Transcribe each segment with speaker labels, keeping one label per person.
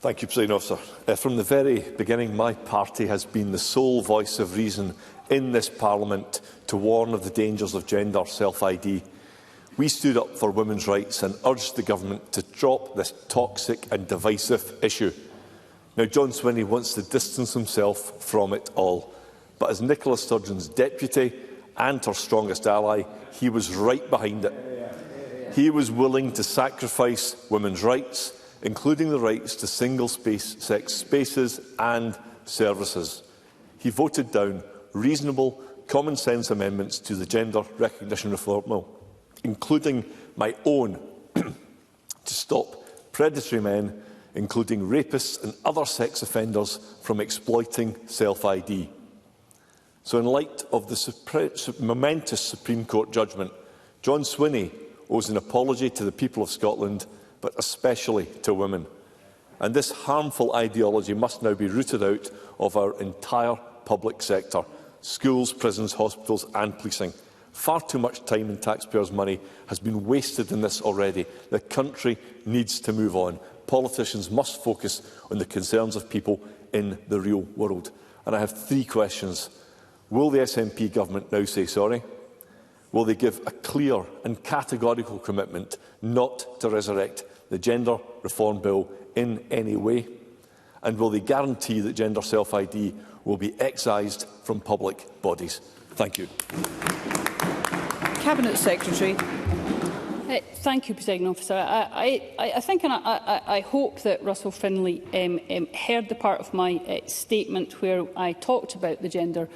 Speaker 1: Thank you, President Officer. From the very beginning, my party has been the sole voice of reason in this Parliament to warn of the dangers of gender self-ID. We stood up for women's rights and urged the Government to drop this toxic and divisive issue. Now, John Swinney wants to distance himself from it all, but as Nicola Sturgeon's deputy and her strongest ally, he was right behind it. He was willing to sacrifice women's rights, including the rights to single-sex spaces and services. He voted down reasonable, common-sense amendments to the Gender Recognition Reform Bill, including my own, to stop predatory men, including rapists and other sex offenders, from exploiting self-ID. So in light of the momentous Supreme Court judgment, John Swinney owes an apology to the people of Scotland, but especially to women. And this harmful ideology must now be rooted out of our entire public sector: schools, prisons, hospitals and policing. Far too much time and taxpayers' money has been wasted in this already. The country needs to move on. Politicians must focus on the concerns of people in the real world. And I have 3 questions. Will the SNP government now say sorry? Will they give a clear and categorical commitment not to resurrect the Gender Reform Bill in any way? And will they guarantee that gender self-ID will be excised from public bodies? Thank you.
Speaker 2: Cabinet Secretary.
Speaker 3: Thank you, President Officer. I think and I hope that Russell Finlay heard the part of my statement where I talked about the Gender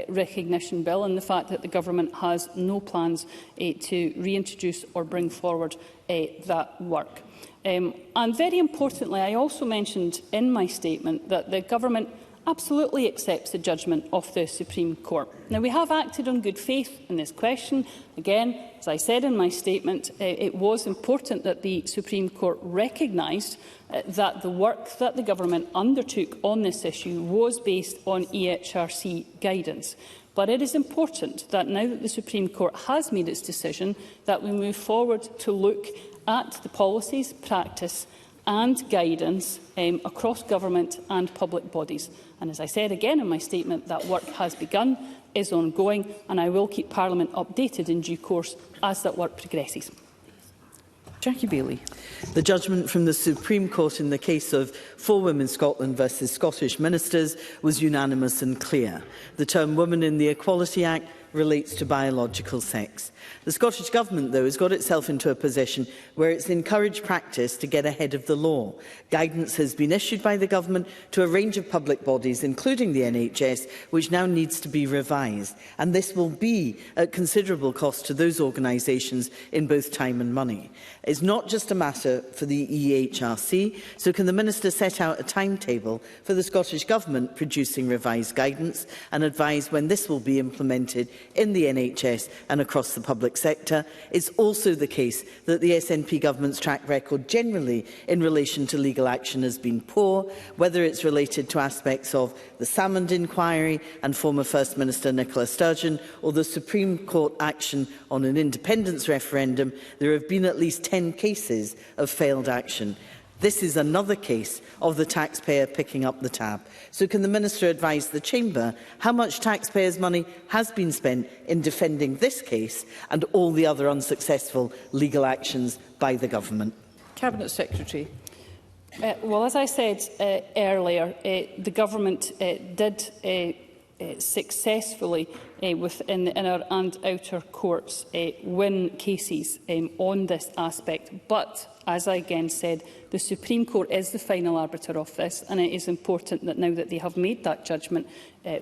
Speaker 3: Recognition Bill and the fact that the Government has no plans to reintroduce or bring forward that work. And very importantly, I also mentioned in my statement that the Government absolutely accepts the judgment of the Supreme Court. Now, we have acted on good faith in this question. Again, as I said in my statement, it was important that the Supreme Court recognised that the work that the Government undertook on this issue was based on EHRC guidance. But it is important that now that the Supreme Court has made its decision, that we move forward to look at the policies, practice and guidance across government and public bodies. And as I said again in my statement, that work has begun, is ongoing, and I will keep Parliament updated in due course as that work progresses.
Speaker 2: Jackie Baillie.
Speaker 4: The judgment from the Supreme Court in the case of 4 Women Scotland versus Scottish ministers was unanimous and clear. The term woman in the Equality Act relates to biological sex. The Scottish Government, though, has got itself into a position where it's encouraged practice to get ahead of the law. Guidance has been issued by the Government to a range of public bodies, including the NHS, which now needs to be revised. And this will be at considerable cost to those organisations in both time and money. It's not just a matter for the EHRC, so can the Minister set out a timetable for the Scottish Government producing revised guidance and advise when this will be implemented in the NHS and across the public sector? It's also the case that the SNP government's track record generally in relation to legal action has been poor, whether it's related to aspects of the Salmond inquiry and former First Minister Nicola Sturgeon or the Supreme Court action on an independence referendum. There have been at least 10 cases of failed action. This is another case of the taxpayer picking up the tab. So can the Minister advise the Chamber how much taxpayers' money has been spent in defending this case and all the other unsuccessful legal actions by the Government?
Speaker 2: Cabinet Secretary.
Speaker 3: Well, as I said earlier, the Government did successfully within the inner and outer courts win cases on this aspect. But, as I again said, the Supreme Court is the final arbiter of this, and it is important that now that they have made that judgment,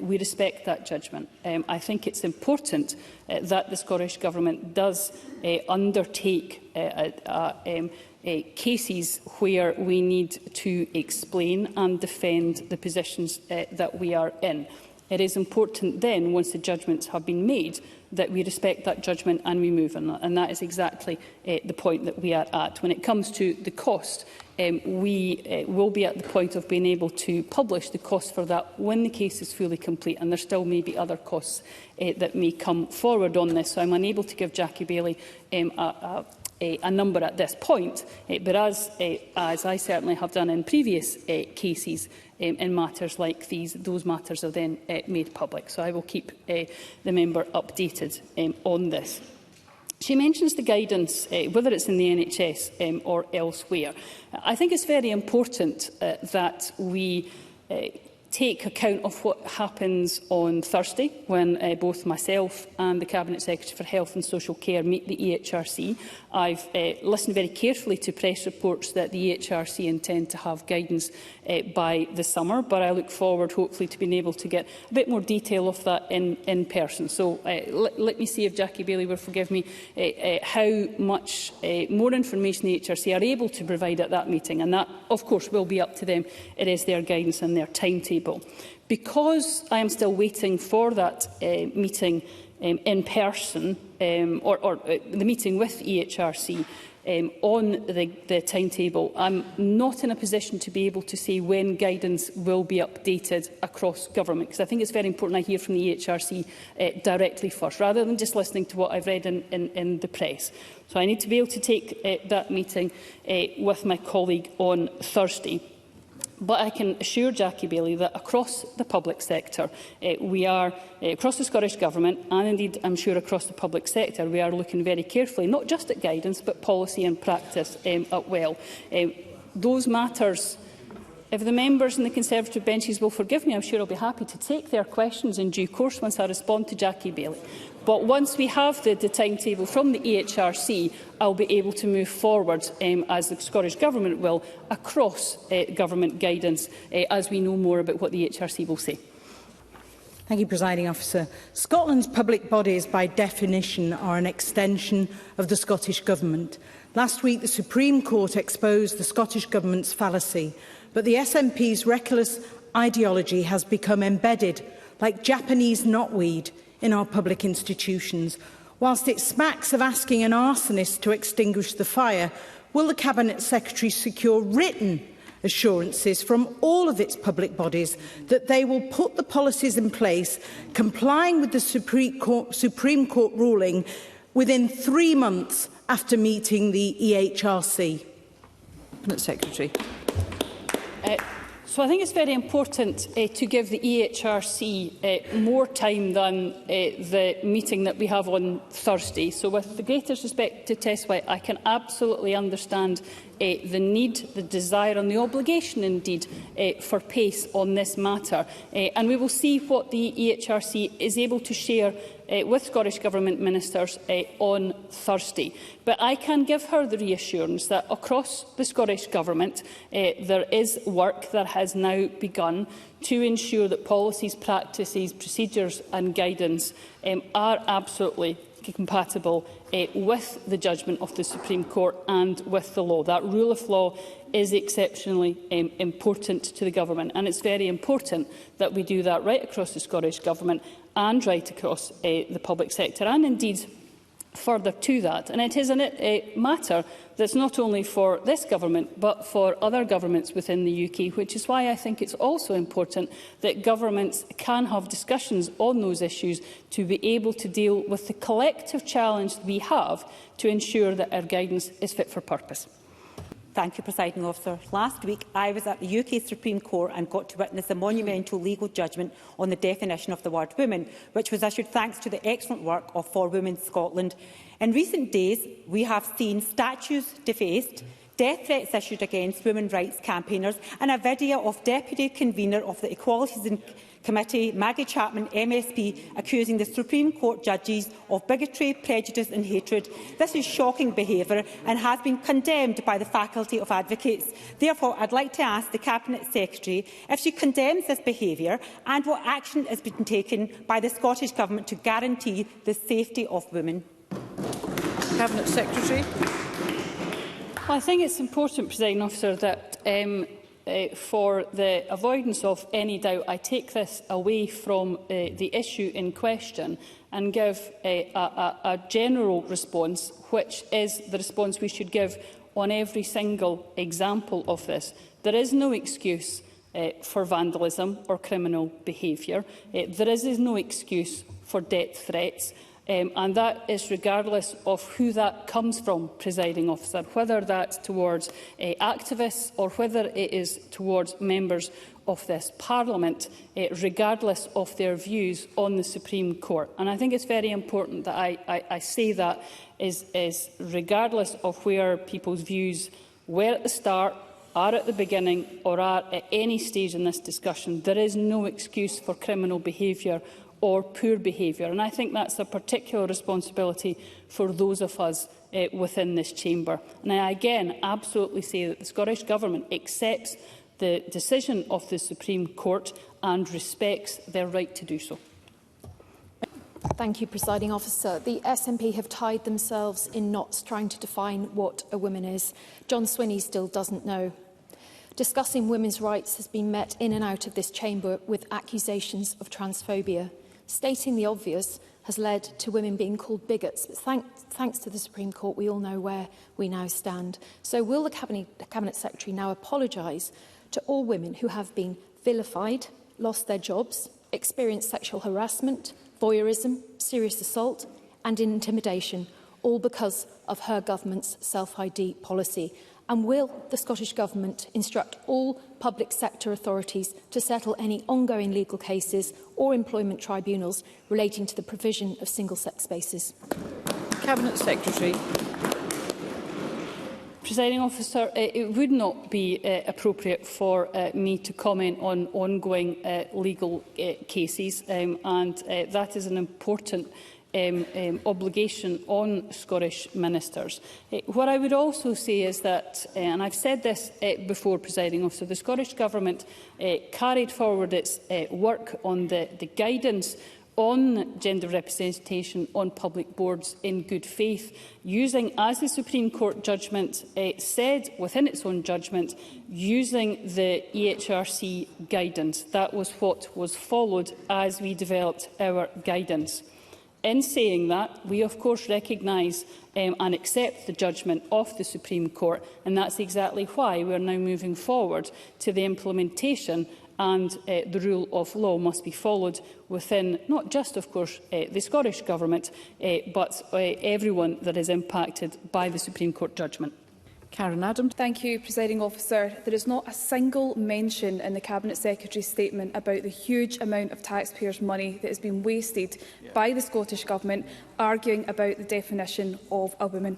Speaker 3: we respect that judgment. I think it's important that the Scottish Government does undertake cases where we need to explain and defend the positions that we are in. It is important then, once the judgments have been made, that we respect that judgment and we move on that. And that is exactly the point that we are at. When it comes to the cost, we will be at the point of being able to publish the cost for that when the case is fully complete, and there still may be other costs that may come forward on this. So I'm unable to give Jackie Baillie a number at this point, but as I certainly have done in previous cases in matters like these, those matters are then made public. So I will keep the member updated on this. She mentions the guidance, whether it's in the NHS or elsewhere. I think it's very important that we take account of what happens on Thursday when both myself and the Cabinet Secretary for Health and Social Care meet the EHRC. I've listened very carefully to press reports that the EHRC intend to have guidance by the summer, but I look forward hopefully to being able to get a bit more detail of that in person. So let me see if Jackie Baillie will forgive me how much more information the EHRC are able to provide at that meeting, and that of course will be up to them. It is their guidance and their timetable. Because I am still waiting for that meeting in person, or the meeting with EHRC on the timetable, I'm not in a position to be able to say when guidance will be updated across government, because I think it's very important I hear from the EHRC directly first, rather than just listening to what I've read in the press. So I need to be able to take that meeting with my colleague on Thursday. But I can assure Jackie Baillie that across the public sector, we are, across the Scottish Government, and indeed I'm sure across the public sector, we are looking very carefully, not just at guidance, but policy and practice as well. Those matters, if the members in the Conservative benches will forgive me, I'm sure I'll be happy to take their questions in due course once I respond to Jackie Baillie. But once we have the timetable from the EHRC, I'll be able to move forward, as the Scottish Government will, across government guidance as we know more about what the EHRC will say.
Speaker 5: Thank you, Presiding Officer. Scotland's public bodies, by definition, are an extension of the Scottish Government. Last week, the Supreme Court exposed the Scottish Government's fallacy, but the SNP's reckless ideology has become embedded, like Japanese knotweed, in our public institutions. Whilst it smacks of asking an arsonist to extinguish the fire, will the Cabinet Secretary secure written assurances from all of its public bodies that they will put the policies in place complying with the Supreme Court ruling within 3 months after meeting the EHRC?
Speaker 2: Cabinet Secretary.
Speaker 3: So I think it's very important to give the EHRC more time than the meeting that we have on Thursday. So with the greatest respect to Tess White, I can absolutely understand the need, the desire and the obligation indeed for pace on this matter. And we will see what the EHRC is able to share with Scottish Government ministers on Thursday. But I can give her the reassurance that across the Scottish Government there is work that has now begun to ensure that policies, practices, procedures and guidance are absolutely compatible with the judgment of the Supreme Court and with the law. That rule of law is exceptionally important to the Government, and it's very important that we do that right across the Scottish Government and right across the public sector, and indeed further to that. And it is a matter that's not only for this government but for other governments within the UK, which is why I think it's also important that governments can have discussions on those issues to be able to deal with the collective challenge we have to ensure that our guidance is fit for purpose.
Speaker 6: Thank you, Presiding Officer. Last week, I was at the UK Supreme Court and got to witness a monumental legal judgment on the definition of the word woman, which was issued thanks to the excellent work of For Women Scotland. In recent days, we have seen statues defaced, death threats issued against women's rights campaigners, and a video of Deputy Convener of the Equalities Committee, Maggie Chapman, MSP, accusing the Supreme Court judges of bigotry, prejudice and hatred. This is shocking behaviour and has been condemned by the Faculty of Advocates. Therefore, I'd like to ask the Cabinet Secretary if she condemns this behaviour and what action has been taken by the Scottish Government to guarantee the safety of women.
Speaker 2: Cabinet Secretary.
Speaker 3: Well, I think it's important, Presiding Officer, that for the avoidance of any doubt, I take this away from the issue in question and give a general response, which is the response we should give on every single example of this. There is no excuse for vandalism or criminal behaviour. There is no excuse for death threats. and that is regardless of who that comes from, presiding officer, whether that's towards activists or whether it is towards members of this Parliament, regardless of their views on the Supreme Court. And I think it's very important that I say that is regardless of where people's views were at the start, are at the beginning or are at any stage in this discussion, there is no excuse for criminal behaviour or poor behaviour. And I think that's a particular responsibility for those of us within this chamber. And I again absolutely say that the Scottish Government accepts the decision of the Supreme Court and respects their right to do so.
Speaker 7: Thank you, Presiding Officer. The SNP have tied themselves in knots trying to define what a woman is. John Swinney still doesn't know. Discussing women's rights has been met in and out of this chamber with accusations of transphobia. Stating the obvious has led to women being called bigots. But thanks to the Supreme Court, we all know where we now stand. So will the Cabinet Secretary now apologise to all women who have been vilified, lost their jobs, experienced sexual harassment, voyeurism, serious assault and intimidation, all because of her government's self-ID policy? And will the Scottish Government instruct all public sector authorities to settle any ongoing legal cases or employment tribunals relating to the provision of single-sex spaces?
Speaker 2: Cabinet Secretary.
Speaker 3: Presiding Officer, it would not be appropriate for me to comment on ongoing legal cases, and that is an important obligation on Scottish ministers. What I would also say is that, and I've said this before, Presiding Officer, the Scottish Government carried forward its work on the guidance on gender representation on public boards in good faith, using, as the Supreme Court judgment said within its own judgment, using the EHRC guidance. That was what was followed as we developed our guidance. In saying that, we of course recognise and accept the judgment of the Supreme Court, and that's exactly why we are now moving forward to the implementation, and the rule of law must be followed within not just, of course, the Scottish Government, but everyone that is impacted by the Supreme Court judgment.
Speaker 2: Karen Adams.
Speaker 8: Thank you, Presiding Officer. There is not a single mention in the Cabinet Secretary's statement about the huge amount of taxpayers' money that has been wasted by the Scottish Government arguing about the definition of a woman.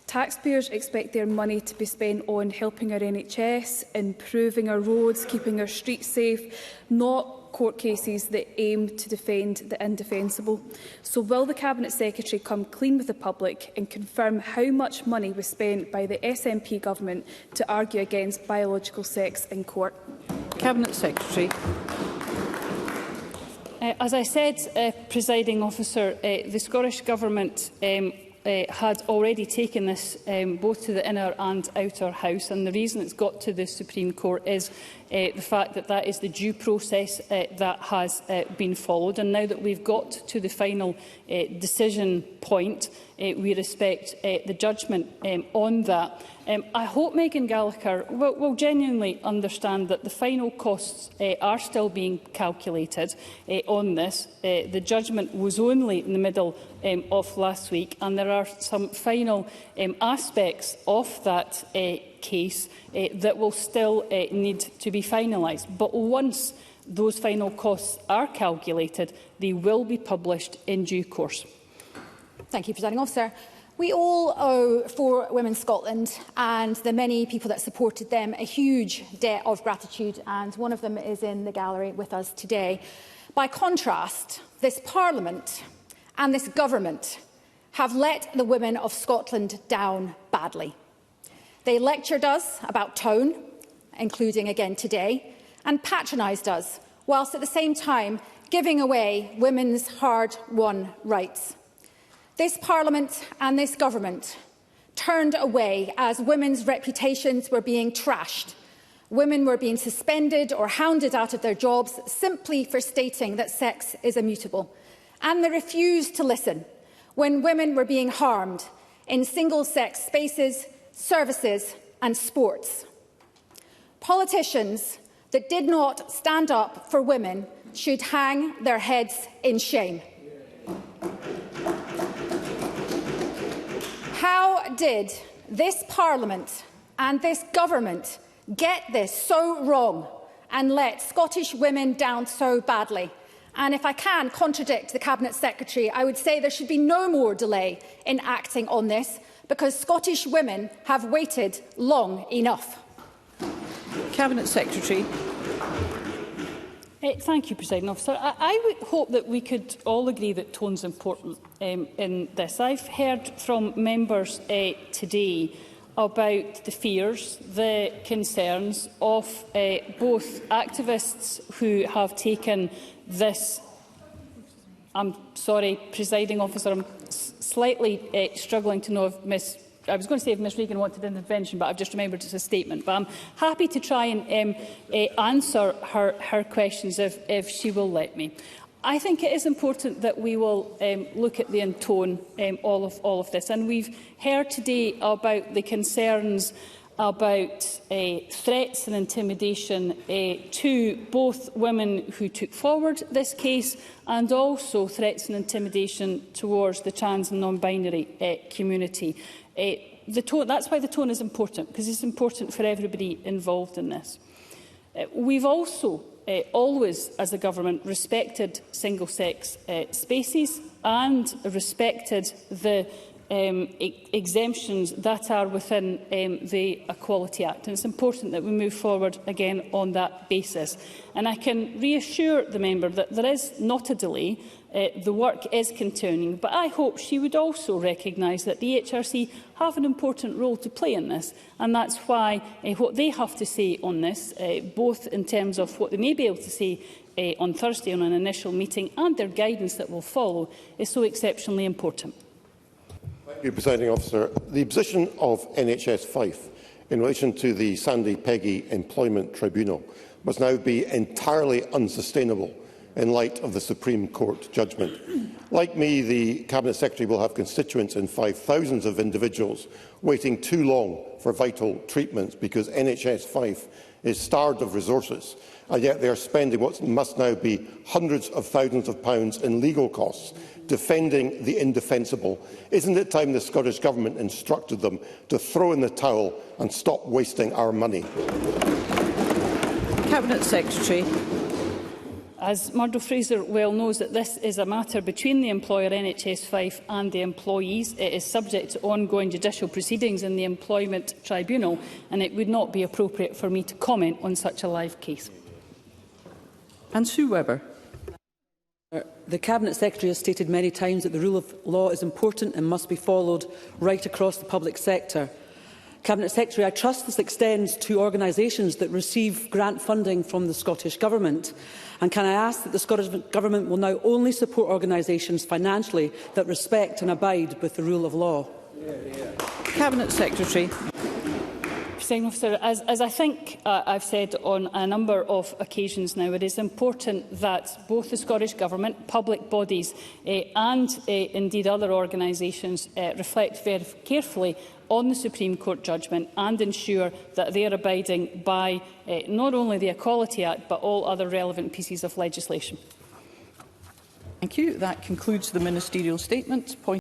Speaker 8: Taxpayers expect their money to be spent on helping our NHS, improving our roads, keeping our streets safe, not court cases that aim to defend the indefensible. So will the Cabinet Secretary come clean with the public and confirm how much money was spent by the SNP government to argue against biological sex in court?
Speaker 2: Cabinet Secretary.
Speaker 3: As I said, Presiding Officer, the Scottish Government had already taken this both to the inner and outer house, and the reason it's got to the Supreme Court is the fact that that is the due process that has been followed. And now that we've got to the final decision point, we respect the judgment on that. I hope Megan Gallagher will genuinely understand that the final costs are still being calculated on this. The judgment was only in the middle of last week, and there are some final aspects of that case that will still need to be finalised. But once those final costs are calculated, they will be published in due course.
Speaker 7: Thank you, Presiding Officer. We all owe For Women Scotland and the many people that supported them a huge debt of gratitude, and one of them is in the gallery with us today. By contrast, this Parliament and this Government have let the women of Scotland down badly. They lectured us about tone, including again today, and patronised us, whilst at the same time giving away women's hard-won rights. This Parliament and this Government turned away as women's reputations were being trashed. Women were being suspended or hounded out of their jobs simply for stating that sex is immutable. And they refused to listen when women were being harmed in single-sex spaces, services and sports. Politicians that did not stand up for women should hang their heads in shame. How did this Parliament and this government get this so wrong and let Scottish women down so badly? And if I can contradict the Cabinet Secretary, I would say there should be no more delay in acting on this, because Scottish women have waited long enough.
Speaker 2: Cabinet Secretary.
Speaker 3: Thank you, Presiding Officer. I would hope that we could all agree that tone is important in this. I've heard from members today about the fears, the concerns of both activists who have taken this. I'm sorry, Presiding Officer, I'm slightly struggling to know if I was going to say if Ms Regan wanted an intervention, but I've just remembered it's a statement. But I'm happy to try and answer her questions if she will let me. I think it is important that we will look at the intone all of this. And we've heard today about the concerns about threats and intimidation to both women who took forward this case, and also threats and intimidation towards the trans and non-binary community. That's why the tone is important, because it's important for everybody involved in this. We've also always, as a government, respected single-sex spaces and respected the exemptions that are within the Equality Act. And it's important that we move forward again on that basis. And I can reassure the member that there is not a delay. The work is continuing, but I hope she would also recognise that the EHRC have an important role to play in this, and that's why what they have to say on this, both in terms of what they may be able to say on Thursday on an initial meeting and their guidance that will follow, is so exceptionally important.
Speaker 9: Thank you, Presiding Officer. The position of NHS Fife in relation to the Sandy Peggy Employment Tribunal must now be entirely unsustainable in light of the Supreme Court judgment. Like me, the Cabinet Secretary will have constituents in Fife, thousands of individuals waiting too long for vital treatments because NHS Fife is starved of resources, and yet they are spending what must now be hundreds of thousands of pounds in legal costs defending the indefensible. Isn't it time the Scottish Government instructed them to throw in the towel and stop wasting our money?
Speaker 2: Cabinet Secretary.
Speaker 3: As Murdo Fraser well knows, that this is a matter between the employer NHS Fife and the employees. It is subject to ongoing judicial proceedings in the Employment Tribunal, and it would not be appropriate for me to comment on such a live case.
Speaker 2: And Sue Webber.
Speaker 10: The Cabinet Secretary has stated many times that the rule of law is important and must be followed right across the public sector. Cabinet Secretary, I trust this extends to organisations that receive grant funding from the Scottish Government. And can I ask that the Scottish Government will now only support organisations financially that respect and abide with the rule of law?
Speaker 2: Cabinet Secretary.
Speaker 3: Presiding Officer, as I think I've said on a number of occasions now, it is important that both the Scottish Government, public bodies and indeed other organisations reflect very carefully on the Supreme Court judgment and ensure that they are abiding by not only the Equality Act but all other relevant pieces of legislation.
Speaker 2: Thank you. That concludes the ministerial statement.